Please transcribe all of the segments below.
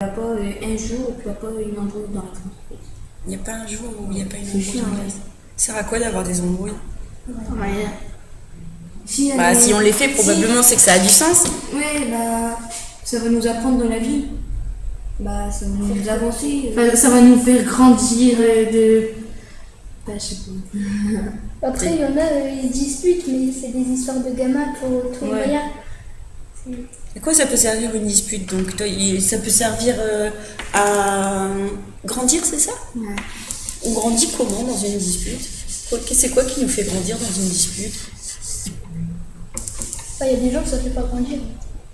Il n'y a pas un jour où il n'y a pas une embrouille dans la classe. Il n'y a pas un jour où il n'y a pas une C'est embrouille chiant, dans la ouais. classe. Ça sert à quoi d'avoir des embrouilles? Ouais. Si on les fait, probablement, c'est que ça a du sens. Ouais, bah, ça va nous apprendre dans la vie. Bah, ça va nous avancer. Enfin, ça va nous faire grandir de. Bah, je sais pas. Après, il y en a, ils disputent, mais c'est des histoires de gamins pour tout Ouais. le moyen. À quoi ça peut servir une dispute? Donc, ça peut servir à grandir, c'est ça? Ouais. On grandit comment dans une dispute? C'est quoi qui nous fait grandir dans une dispute? Il y a des gens que ça fait pas grandir.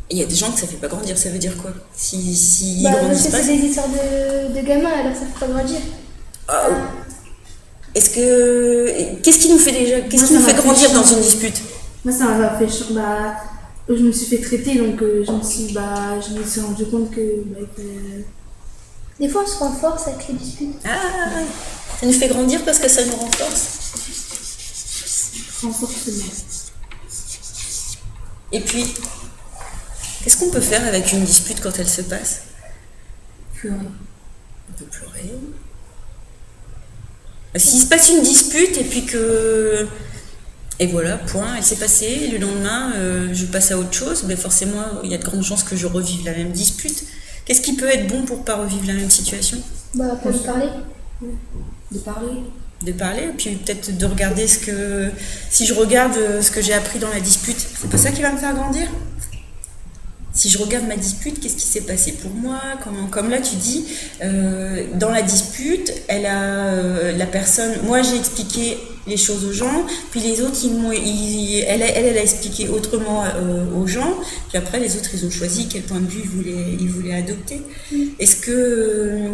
Il y a des gens que ça fait pas grandir, ça veut dire quoi? Si ils Parce grandissent que pas, c'est des histoires de gamins, alors ça fait pas grandir. est-ce que. Qu'est-ce qui nous fait déjà. Qu'est-ce Moi, qui nous ça fait m'a fait grandir dans chier. une dispute? Moi, ça m'a fait. Bah, je me suis fait traiter, donc je me suis rendu compte que. Des fois, on se renforce avec les disputes. Ah, ça nous fait grandir parce que ça nous renforce. Renforcement. Et puis, qu'est-ce qu'on peut faire avec une dispute quand elle se passe? Pleurer. On peut pleurer. S'il se passe une dispute et puis que. Et voilà, point, elle s'est passée, et le lendemain, je passe à autre chose, mais forcément, il y a de grandes chances que je revive la même dispute. Qu'est-ce qui peut être bon pour pas revivre la même situation? Bah, pour lui parler. De parler. De parler, puis peut-être de regarder ce que. Si je regarde ce que j'ai appris dans la dispute, c'est pas ça qui va me faire grandir? Si je regarde ma dispute, qu'est-ce qui s'est passé pour moi? Comme là, tu dis, dans la dispute, la personne. Moi, j'ai expliqué les choses aux gens, puis les autres, elle a expliqué autrement aux gens, puis après, les autres, ils ont choisi quel point de vue ils voulaient adopter. Est-ce que.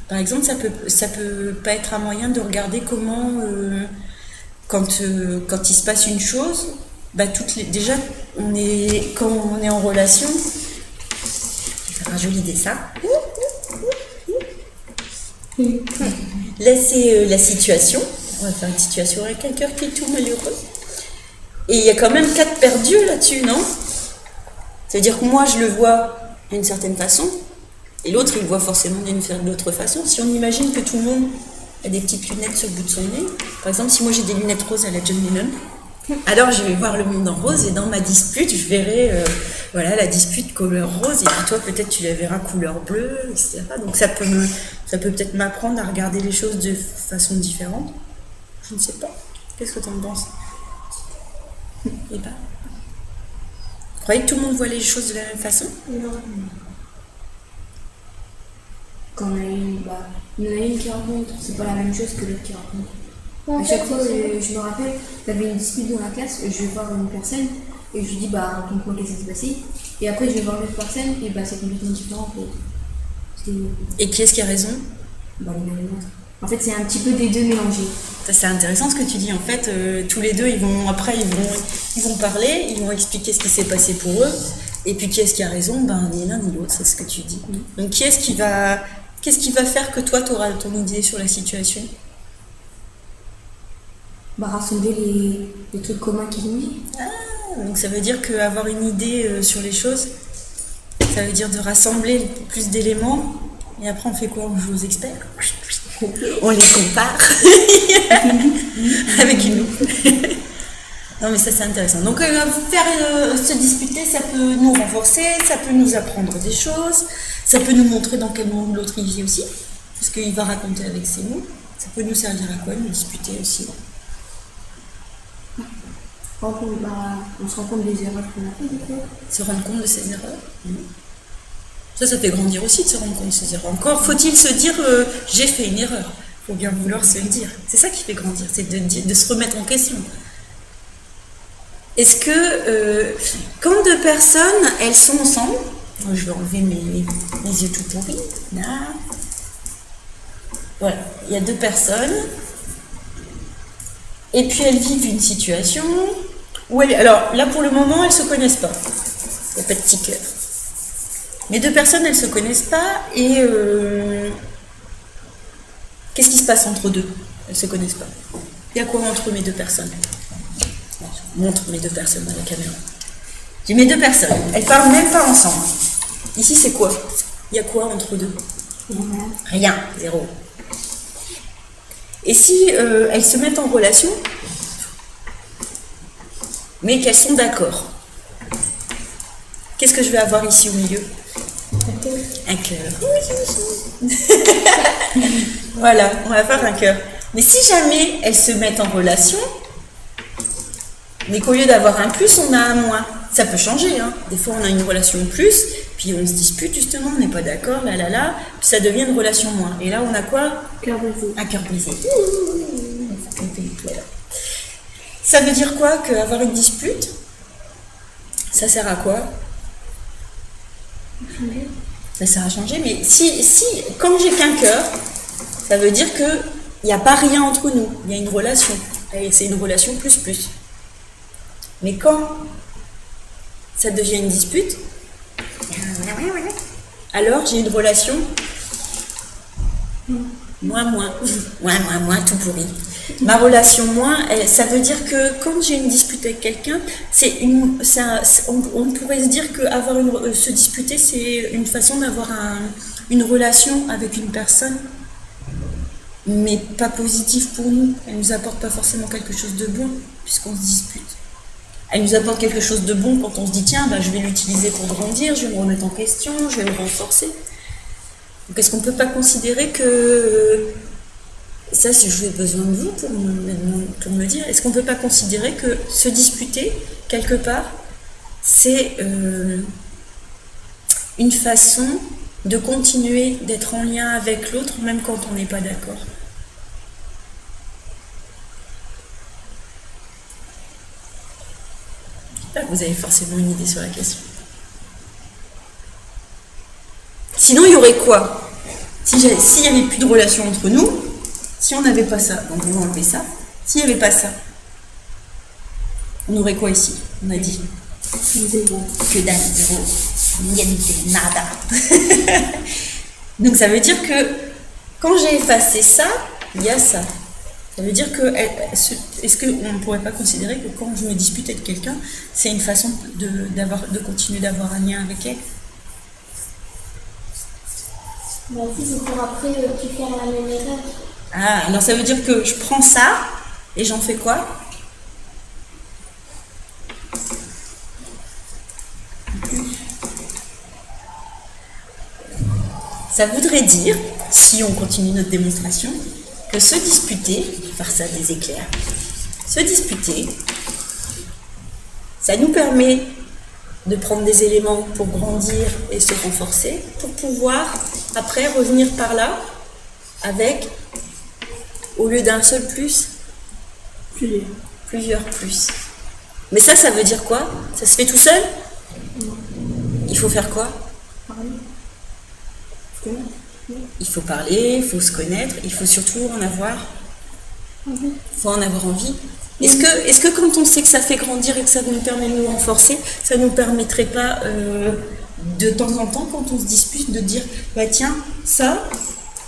Par exemple, ça peut pas être un moyen de regarder comment, quand il se passe une chose, bah déjà, quand on est en relation, je vais faire un joli dessin. Là, c'est la situation. On va faire une situation avec un cœur qui est tout malheureux. Et il y a quand même 4 perdus là-dessus, non? C'est-à-dire que moi, je le vois d'une certaine façon. Et l'autre, il le voit forcément d'une autre façon. Si on imagine que tout le monde a des petites lunettes sur le bout de son nez, par exemple, si moi j'ai des lunettes roses à la John Lennon, alors je vais voir le monde en rose et dans ma dispute, je verrai la dispute couleur rose et puis toi peut-être tu la verras couleur bleue, etc. Donc ça peut peut-être m'apprendre à regarder les choses de façon différente. Je ne sais pas. Qu'est-ce que tu en penses? Et pas. Vous croyez que tout le monde voit les choses de la même façon? Non. Quand on a il y en a une qui rencontre, c'est pas la même chose que l'autre qui rencontre. En À chaque fait, fois, je me rappelle, t'avais une dispute dans la classe, je vais voir une personne et je lui dis raconte-moi qu'est-ce qui s'est passé. Et après je vais voir l'autre personne et c'est complètement différent. Et qui est-ce qui a raison? L'un et l'autre. En fait, c'est un petit peu des deux mélangés. Ça, c'est intéressant ce que tu dis. En fait, tous les deux, ils vont parler, ils vont expliquer ce qui s'est passé pour eux. Et puis, qui est-ce qui a raison? Ni l'un ni l'autre, c'est ce que tu dis. Donc, qu'est-ce qui va faire que toi, tu auras ton idée sur la situation? Rassembler les trucs communs qu'ils ont dit. Ah, donc ça veut dire qu'avoir une idée sur les choses, ça veut dire de rassembler plus d'éléments. Et après, on fait quoi? On joue aux experts. On les compare avec une loupe. Non, mais ça, c'est intéressant. Donc, se disputer, ça peut nous renforcer, ça peut nous apprendre des choses, ça peut nous montrer dans quel monde l'autre il vit aussi, parce qu'il va raconter avec ses mots. Ça peut nous servir à quoi, nous disputer aussi? On se rend compte des erreurs qu'on a fait, du coup. Se rendre compte de ses erreurs. Ça fait grandir aussi de se rendre compte de ses erreurs. Encore faut-il se dire j'ai fait une erreur. Il faut bien vouloir se le dire. C'est ça qui fait grandir, c'est de se remettre en question. Est-ce que quand deux personnes, elles sont ensemble, je vais enlever mes yeux tout pourris. Là. Voilà, il y a deux personnes. Et puis elles vivent une situation où alors là pour le moment elles ne se connaissent pas. Il n'y a pas de petit cœur. Les deux personnes elles ne se connaissent pas et qu'est-ce qui se passe entre deux? Elles ne se connaissent pas. Il y a quoi entre mes deux personnes? Je montre mes deux personnes à la caméra. J'ai mes deux personnes, elles ne parlent même pas ensemble. Ici c'est quoi? il y a quoi entre deux? Voilà. Rien, zéro. Et si elles se mettent en relation, mais qu'elles sont d'accord, qu'est-ce que je vais avoir ici au milieu? Un cœur. Voilà, on va faire un cœur. Mais si jamais elles se mettent en relation, mais qu'au lieu d'avoir un plus, on a un moins, ça peut changer. Hein. Des fois, on a une relation plus, puis on se dispute justement, on n'est pas d'accord, là, puis ça devient une relation moins. Et là, on a quoi? Cœur brisé. Un cœur brisé. Ça veut dire quoi qu'avoir une dispute, ça sert à quoi? Ça sert à changer, mais si quand j'ai qu'un cœur, ça veut dire qu'il n'y a pas rien entre nous, il y a une relation. Et c'est une relation plus. Mais quand ça devient une dispute, alors j'ai une relation moins, tout pourri. Ma relation moins, ça veut dire que quand j'ai une dispute avec quelqu'un, on pourrait se dire que se disputer, c'est une façon d'avoir une relation avec une personne, mais pas positive pour nous. Elle nous apporte pas forcément quelque chose de bon, puisqu'on se dispute. Elle nous apporte quelque chose de bon quand on se dit tiens, je vais l'utiliser pour grandir, je vais me remettre en question, je vais me renforcer. Donc est-ce qu'on ne peut pas considérer que ça, j'ai besoin de vous pour me dire, est-ce qu'on ne peut pas considérer que se disputer, quelque part, c'est une façon de continuer d'être en lien avec l'autre, même quand on n'est pas d'accord? Là, vous avez forcément une idée sur la question. Sinon, il y aurait quoi? S'il n'y avait plus de relation entre nous, si on n'avait pas ça, donc on va enlever ça. S'il n'y avait pas ça, on aurait quoi ici? On a dit que dalle, zéro, niente, nada. Donc ça veut dire que quand j'ai effacé ça, il y a ça. Ça veut dire que, est-ce qu'on ne pourrait pas considérer que quand je me dispute avec quelqu'un, c'est une façon de continuer d'avoir un lien avec elle? Si c'est pour après tu faire la même erreur. Ah, alors ça veut dire que je prends ça et j'en fais quoi? Ça voudrait dire, si on continue notre démonstration, que se disputer, je vais faire ça des éclairs, se disputer, ça nous permet de prendre des éléments pour grandir et se renforcer, pour pouvoir après revenir par là avec, au lieu d'un seul plus, plusieurs plus. Mais ça veut dire quoi? Ça se fait tout seul? Il faut faire quoi? Il faut parler, il faut se connaître, il faut surtout en avoir envie. Est-ce que quand on sait que ça fait grandir et que ça nous permet de nous renforcer, ça ne nous permettrait pas de temps en temps, quand on se dispute, de dire tiens, ça,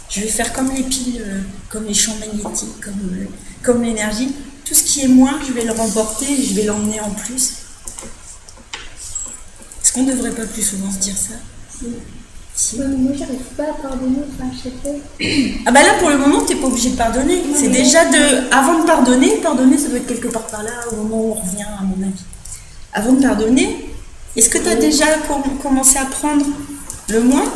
je vais faire comme les piles, comme les champs magnétiques, comme l'énergie, tout ce qui est moins, je vais le remporter et je vais l'emmener en plus. Est-ce qu'on ne devrait pas plus souvent se dire ça? Si. Ouais, mais moi j'arrive pas à pardonner, enfin je sais pas. Ah là pour le moment t'es pas obligé de pardonner. C'est déjà avant de pardonner ça doit être quelque part par là au moment où on revient à mon avis. Avant de pardonner, est-ce que tu as déjà commencé à prendre le moins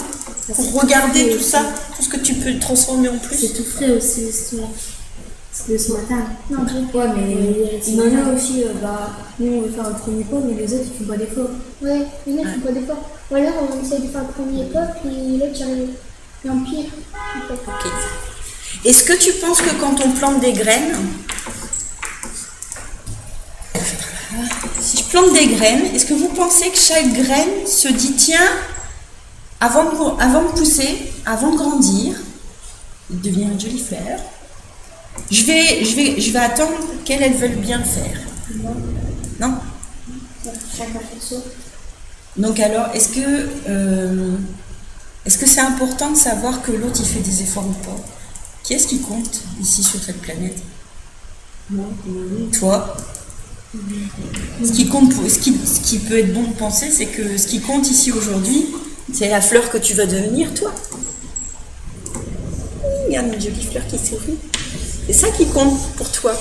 pour regarder tout ça, tout ce que tu peux transformer en plus? C'est tout frais aussi, c'est de ce matin. Non, je Ouais, mais il y en a aussi, nous on veut faire un premier pas, mais les autres ils font pas d'efforts. Ouais, il y en a qui font pas d'efforts. Ou alors on essaie de faire le premier pas, puis l'autre j'arrive. Et en pire. Ok. Est-ce que tu penses que quand on plante des graines, si je plante des graines, est-ce que vous pensez que chaque graine se dit tiens, avant de pousser, avant de grandir, de devenir une jolie fleur, je vais attendre qu'elles veulent bien le faire? Non? Chacun fait ça. Donc alors, est-ce que c'est important de savoir que l'autre il fait des efforts ou pas? Qui est-ce qui compte ici sur cette planète? Toi? Ce qui peut être bon de penser, c'est que ce qui compte ici aujourd'hui, C'est la fleur que tu vas devenir, toi. Regarde une jolie fleur qui sourit. C'est ça qui compte pour toi.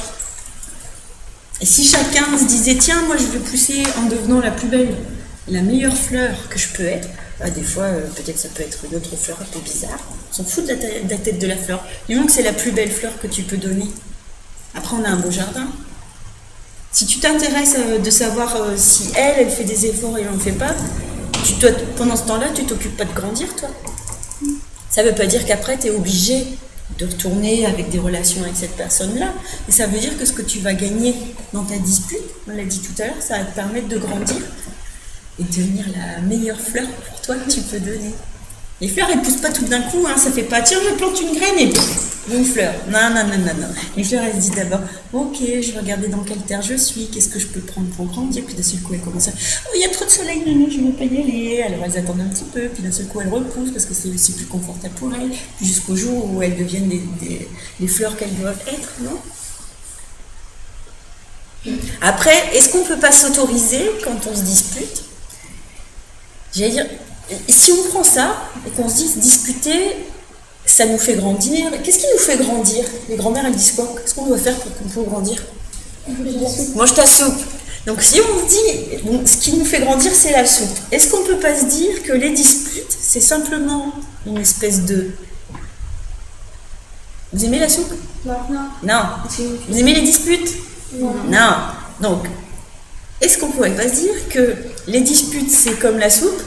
Et si chacun se disait, tiens, moi je veux pousser en devenant la plus belle, la meilleure fleur que je peux être, bah, des fois, peut-être ça peut être une autre fleur un peu bizarre. On s'en fout de la tête de la fleur. Du moment que c'est la plus belle fleur que tu peux donner. Après, on a un beau jardin. Si tu t'intéresses de savoir si elle fait des efforts et elle n'en fait pas, pendant ce temps-là, tu t'occupes pas de grandir, toi. Ça ne veut pas dire qu'après, tu es obligé de retourner avec des relations avec cette personne-là. Et ça veut dire que ce que tu vas gagner dans ta dispute, on l'a dit tout à l'heure, ça va te permettre de grandir et de devenir la meilleure fleur pour toi que tu peux donner. Les fleurs, elles ne poussent pas tout d'un coup, hein, ça fait pas, tiens, je plante une graine et une fleur. Non, non, non, non, non. Les fleurs, elles se disent d'abord, ok, je vais regarder dans quelle terre je suis, qu'est-ce que je peux prendre pour grandir, puis d'un seul coup, elles commencent à, oh, il y a trop de soleil, non, je ne veux pas y aller. Alors, elles attendent un petit peu, puis d'un seul coup, elles repoussent parce que c'est aussi plus confortable pour elles, puis jusqu'au jour où elles deviennent les fleurs qu'elles doivent être, non? Après, est-ce qu'on ne peut pas s'autoriser quand on se dispute? J'allais dire, si on prend ça et qu'on se dit discuter, ça nous fait grandir. Qu'est-ce qui nous fait grandir? Les grand-mères, elles disent quoi? Qu'est-ce qu'on doit faire pour grandir? Mange ta soupe. Donc si on se dit, bon, ce qui nous fait grandir, c'est la soupe. Est-ce qu'on ne peut pas se dire que les disputes, c'est simplement une espèce de... Vous aimez la soupe? Non. Vous aimez les disputes? Non. Donc, est-ce qu'on pourrait pas se dire que les disputes, c'est comme la soupe?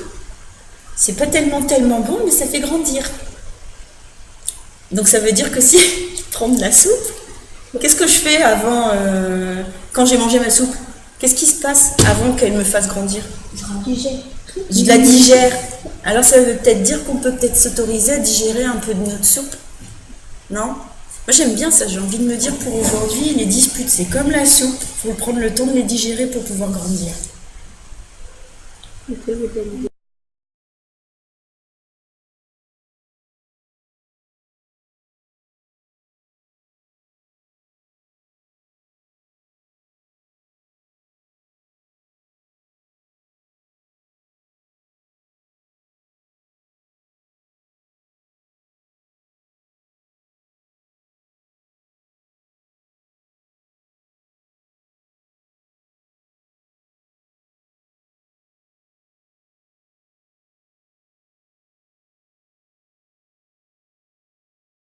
C'est pas tellement bon, mais ça fait grandir. Donc ça veut dire que si je prends de la soupe, qu'est-ce que je fais avant, quand j'ai mangé ma soupe? Qu'est-ce qui se passe avant qu'elle me fasse grandir? Je la digère. Alors ça veut peut-être dire qu'on peut peut-être s'autoriser à digérer un peu de notre soupe. Non? Moi j'aime bien ça, j'ai envie de me dire pour aujourd'hui, les disputes c'est comme la soupe, il faut prendre le temps de les digérer pour pouvoir grandir.